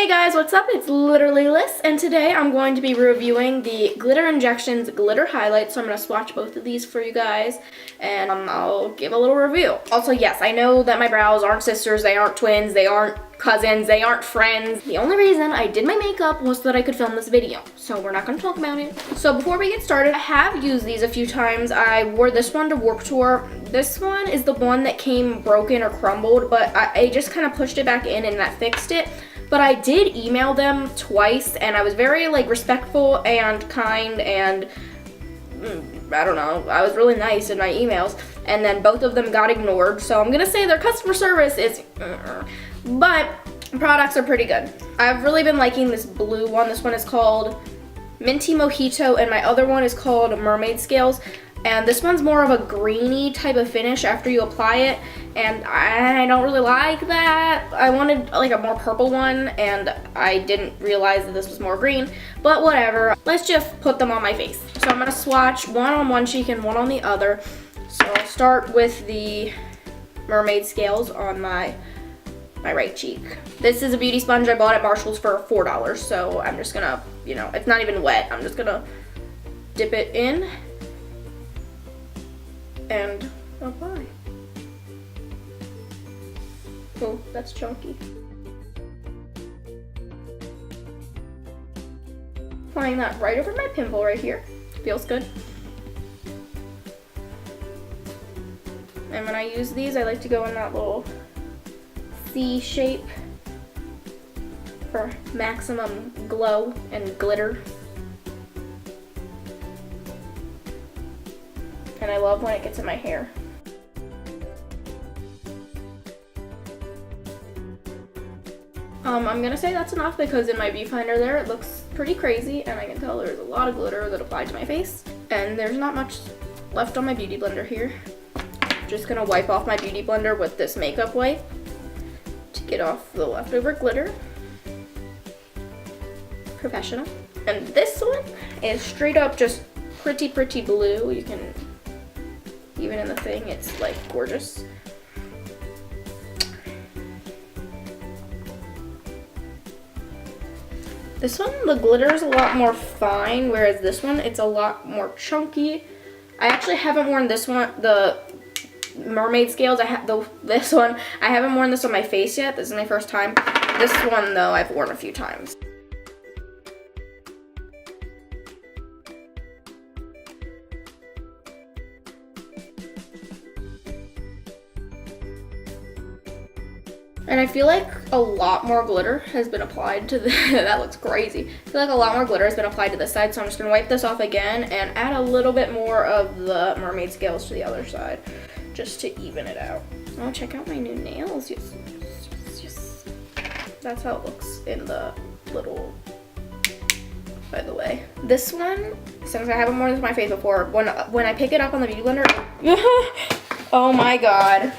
Hey guys, what's up? It's literally Liz, and today I'm going to be reviewing the Glitter Injections Glitter Highlights. So I'm going to swatch both of these for you guys, and I'll give a little review. Also, yes, I know that my brows aren't sisters, they aren't twins, they aren't cousins, they aren't friends. The only reason I did my makeup was so that I could film this video, so we're not going to talk about it. So before we get started, I have used these a few times. I wore this one to Warped Tour. This one is the one that came broken or crumbled, but I just kind of pushed it back in and that fixed it. But I did email them twice, and I was very respectful and kind, and I don't know, I was really nice in my emails, and then both of them got ignored. So I'm gonna say their customer service is but products are pretty good. I've really been liking this blue one. This one is called Minty Mojito, and my other one is called Mermaid Scales. And this one's more of a greeny type of finish after you apply it, and I don't really like that. I wanted a more purple one, and I didn't realize that this was more green, but whatever. Let's just put them on my face. So I'm gonna swatch one on one cheek and one on the other. So I'll start with the Mermaid Scales on my right cheek. This is a beauty sponge I bought at Marshall's for $4, so I'm just gonna, it's not even wet. I'm just gonna dip it in and apply. Oh, that's chunky. Applying that right over my pimple right here. Feels good. And when I use these, I like to go in that little C shape for maximum glow and glitter. And I love when it gets in my hair. I'm gonna say that's enough because in my viewfinder there it looks pretty crazy, and I can tell there's a lot of glitter that applied to my face. And there's not much left on my beauty blender here. Just gonna wipe off my beauty blender with this makeup wipe to get off the leftover glitter. Professional. And this one is straight up just pretty blue. You can, even in the thing, it's gorgeous. This one, the glitter is a lot more fine, whereas this one, it's a lot more chunky. I actually haven't worn this one, the Mermaid Scales. This one, I haven't worn this on my face yet. This is my first time. This one, though, I've worn a few times. And I feel like a lot more glitter has been applied to the, that looks crazy. I feel like a lot more glitter has been applied to this side, so I'm just gonna wipe this off again and add a little bit more of the Mermaid Scales to the other side, just to even it out. Oh, check out my new nails. Yes. That's how it looks in the little, by the way. This one, since I haven't worn this on my face before, when I pick it up on the beauty blender, oh my God.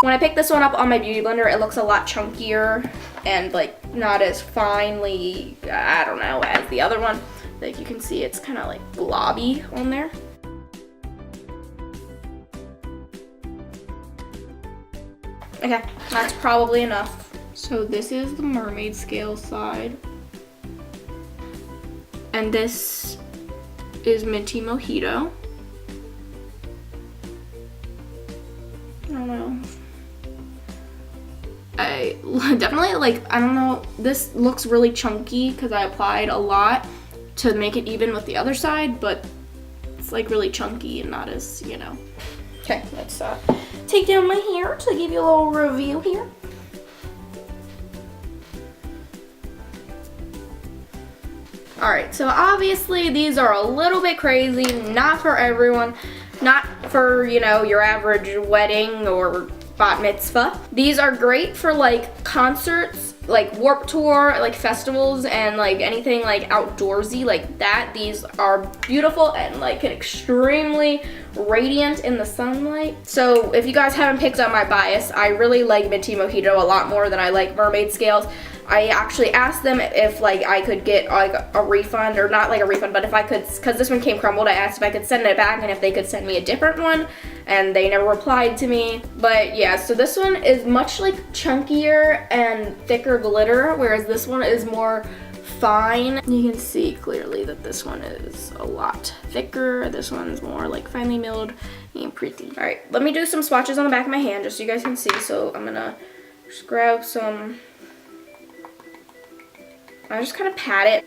When I pick this one up on my beauty blender, it looks a lot chunkier and not as finely, I don't know, as the other one. You can see it's kind of globby on there. Okay, that's probably enough. So this is the Mermaid Scale side. And this is Minty Mojito. I don't know. I definitely I don't know, this looks really chunky because I applied a lot to make it even with the other side, but it's really chunky and not as, Okay, let's take down my hair to give you a little review here. Alright, so obviously these are a little bit crazy, not for everyone, not for, your average wedding or bat mitzvah. These are great for concerts, Warped Tour, festivals, and anything outdoorsy like that. These are beautiful and extremely radiant in the sunlight. So if you guys haven't picked up my bias, I really like Minty Mojito a lot more than I like Mermaid Scales. I actually asked them if like I could get like a refund, or not like a refund, but if I could, because this one came crumbled, I asked if I could send it back and if they could send me a different one, and they never replied to me. But yeah, so this one is much like chunkier and thicker glitter, whereas this one is more fine. You can see clearly that this one is a lot thicker. This one's more like finely milled and pretty. All right, let me do some swatches on the back of my hand just so you guys can see. So I'm gonna just grab some, I just kind of pat it.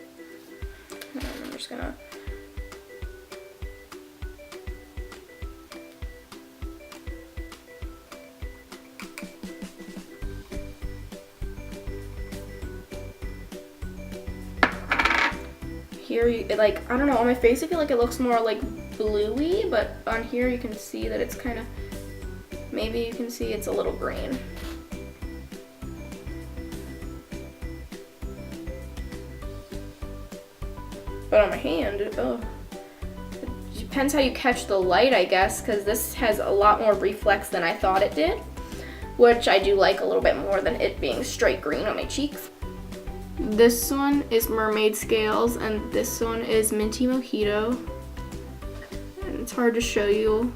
And I'm just gonna, here, like, I don't know, on my face I feel like it looks more like bluey, but on here you can see that it's kind of, maybe you can see it's a little green. But on my hand, it depends how you catch the light, I guess, because this has a lot more reflex than I thought it did, which I do like a little bit more than it being straight green on my cheeks. This one is Mermaid Scales, and this one is Minty Mojito. And it's hard to show you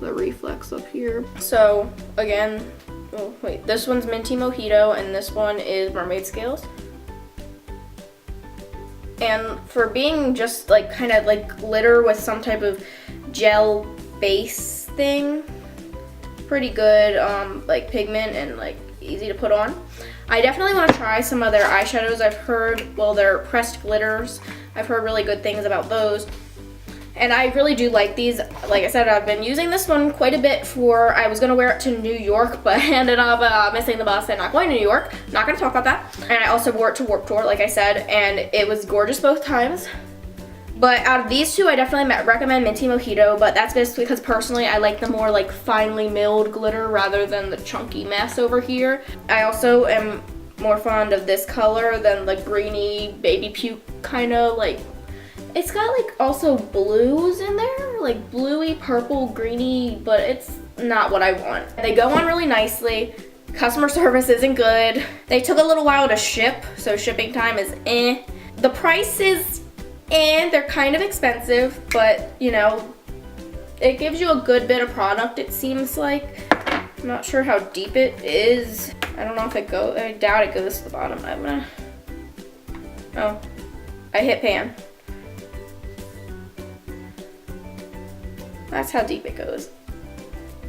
the reflex up here. So again, oh wait, this one's Minty Mojito, and this one is Mermaid Scales. And for being just like kind of like glitter with some type of gel base thing, pretty good like pigment and like easy to put on. I definitely want to try some of their eyeshadows. I've heard, well, they're pressed glitters. I've heard really good things about those. And I really do like these. Like I said, I've been using this one quite a bit for, I was going to wear it to New York, but ended up missing the bus and not going to New York. Not going to talk about that. And I also wore it to Warped Tour, like I said, and it was gorgeous both times. But out of these two, I definitely recommend Minty Mojito, but that's just because personally I like the more like finely milled glitter rather than the chunky mess over here. I also am more fond of this color than the greeny baby puke kind of like, it's got like also blues in there, like bluey, purple, greeny, but it's not what I want. They go on really nicely. Customer service isn't good. They took a little while to ship, so shipping time is eh. The price is and they're kind of expensive, but you know, it gives you a good bit of product, it seems like. I'm not sure how deep it is. I don't know if it goes, I doubt it goes to the bottom. I'm gonna, oh, I hit pan. That's how deep it goes.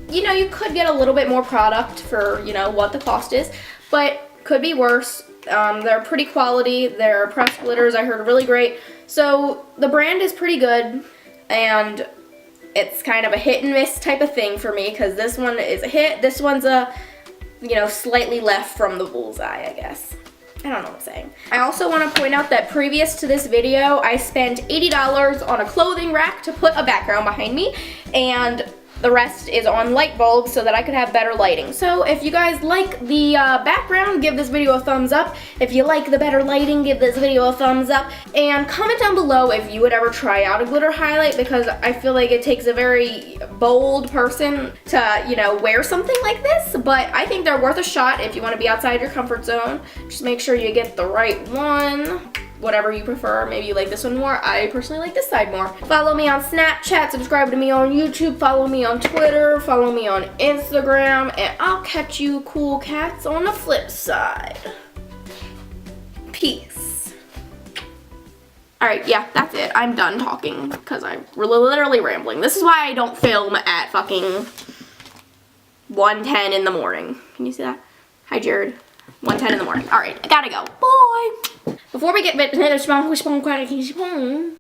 You know, you could get a little bit more product for, you know, what the cost is, but could be worse. They're pretty quality. They're pressed glitters, I heard, really great. So the brand is pretty good, and it's kind of a hit and miss type of thing for me, because this one is a hit, this one's a, you know, slightly left from the bullseye, I guess. I don't know what I'm saying. I also want to point out that previous to this video, I spent $80 on a clothing rack to put a background behind me, and the rest is on light bulbs so that I could have better lighting. So if you guys like the background, give this video a thumbs up. If you like the better lighting, give this video a thumbs up. And comment down below if you would ever try out a glitter highlight, because I feel like it takes a very bold person to, you know, wear something like this. But I think they're worth a shot if you want to be outside your comfort zone. Just make sure you get the right one. Whatever you prefer. Maybe you like this one more. I personally like this side more. Follow me on Snapchat, subscribe to me on YouTube, follow me on Twitter, follow me on Instagram, and I'll catch you cool cats on the flip side. Peace. Alright, yeah, that's it. I'm done talking because I'm literally rambling. This is why I don't film at fucking 1:10 in the morning. Can you see that? Hi, Jared. 1:10 in the morning. Alright, I gotta go. Bye! Before we get